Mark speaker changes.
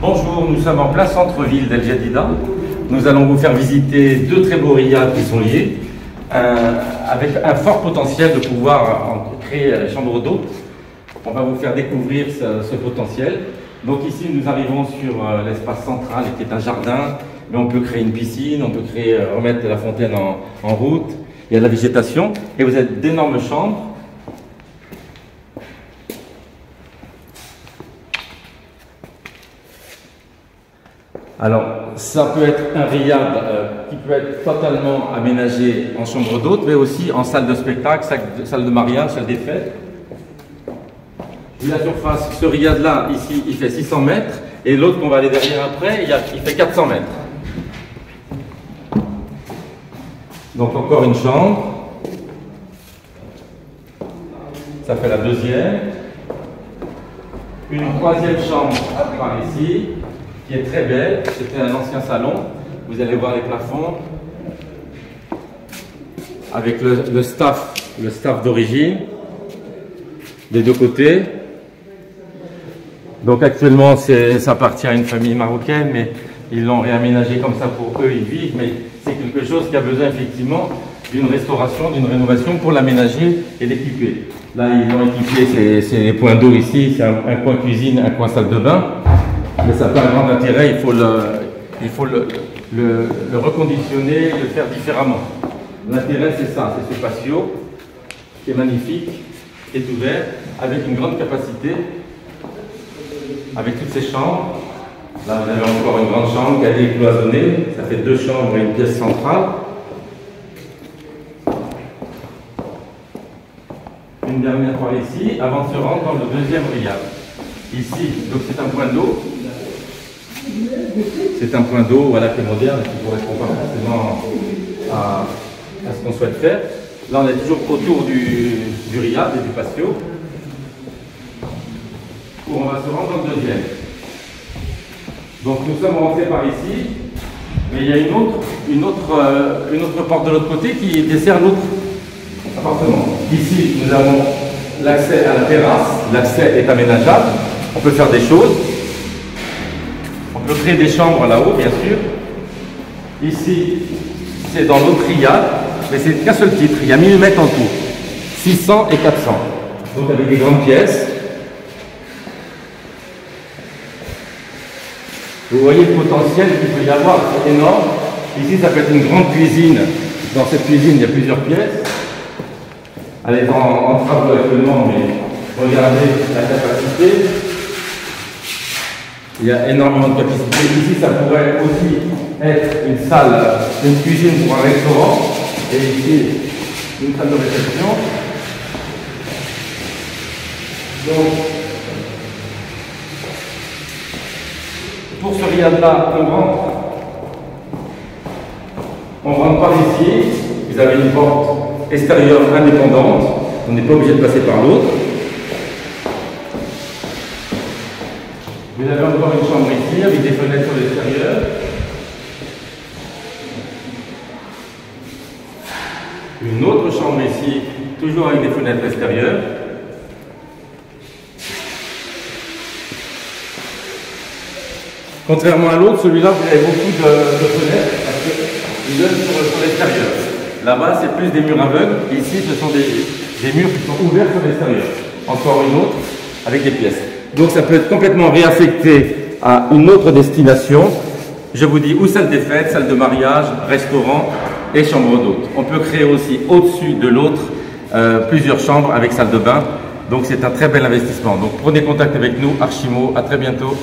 Speaker 1: Bonjour, nous sommes en plein centre-ville d'El Jadida. Nous allons vous faire visiter deux très beaux riads qui sont liés, avec un fort potentiel de pouvoir créer chambre d'hôte. On va vous faire découvrir ce potentiel. Donc ici, nous arrivons sur l'espace central qui est un jardin, mais on peut créer une piscine, on peut remettre la fontaine en route. Il y a de la végétation et vous avez d'énormes chambres. Alors, ça peut être un riad qui peut être totalement aménagé en chambre d'hôte, mais aussi en salle de spectacle, salle de mariage, salle des fêtes. La surface, ce riad-là, ici, il fait 600 mètres, et l'autre qu'on va aller derrière après, il fait 400 mètres. Donc encore une chambre. Ça fait la deuxième. Une troisième chambre par ici, qui est très belle. C'était un ancien salon. Vous allez voir les plafonds avec le staff d'origine des deux côtés. Donc actuellement, ça appartient à une famille marocaine, mais ils l'ont réaménagé comme ça pour eux, ils vivent. Mais c'est quelque chose qui a besoin effectivement d'une restauration, d'une rénovation pour l'aménager et l'équiper. Là, ils ont équipé ces points d'eau ici, c'est un coin cuisine, un coin salle de bain. Mais ça n'a pas un grand intérêt, il faut le reconditionner, le faire différemment. L'intérêt, c'est ça, c'est ce patio qui est magnifique, qui est ouvert, avec une grande capacité, avec toutes ces chambres. Là, vous avez encore une grande chambre qui a été cloisonnée, ça fait deux chambres et une pièce centrale. Une dernière fois ici, avant de se rendre dans le deuxième riad. Ici, donc c'est un point d'eau. C'est un point d'eau voilà, qui est moderne, qui ne correspond pas forcément à ce qu'on souhaite faire. Là, on est toujours autour du riad et du patio. Où on va se rendre dans le deuxième. Donc nous sommes rentrés par ici, mais il y a une autre porte de l'autre côté qui dessert l'autre appartement. Ici, nous avons l'accès à la terrasse. L'accès est aménageable. On peut faire des choses. On peut créer des chambres là-haut, bien sûr. Ici, c'est dans l'autre riad, mais c'est qu'un seul titre. Il y a 1000 mètres en tout. 600 et 400. Donc avec des grandes pièces. Vous voyez le potentiel qu'il peut y avoir, c'est énorme. Ici, ça peut être une grande cuisine. Dans cette cuisine, il y a plusieurs pièces. Elle est en travaux actuellement, mais regardez la capacité. Il y a énormément de capacité. Ici, ça pourrait aussi être une salle, une cuisine pour un restaurant. Et ici, une salle de réception. Donc, pour ce riad-là, on rentre par ici. Vous avez une porte extérieure indépendante. On n'est pas obligé de passer par l'autre. Vous avez encore une chambre ici avec des fenêtres sur l'extérieur. Une autre chambre ici, toujours avec des fenêtres extérieures. Contrairement à l'autre, celui-là, vous avez beaucoup de fenêtres parce qu'il donne sur l'extérieur. Là-bas, c'est plus des murs aveugles. Ici, ce sont des murs qui sont ouverts sur l'extérieur. Encore une autre avec des pièces. Donc, ça peut être complètement réaffecté à une autre destination. Je vous dis, ou salle des fêtes, salle de mariage, restaurant et chambre d'hôte. On peut créer aussi au-dessus de l'autre plusieurs chambres avec salle de bain. Donc, c'est un très bel investissement. Donc, prenez contact avec nous, Archimo. À très bientôt.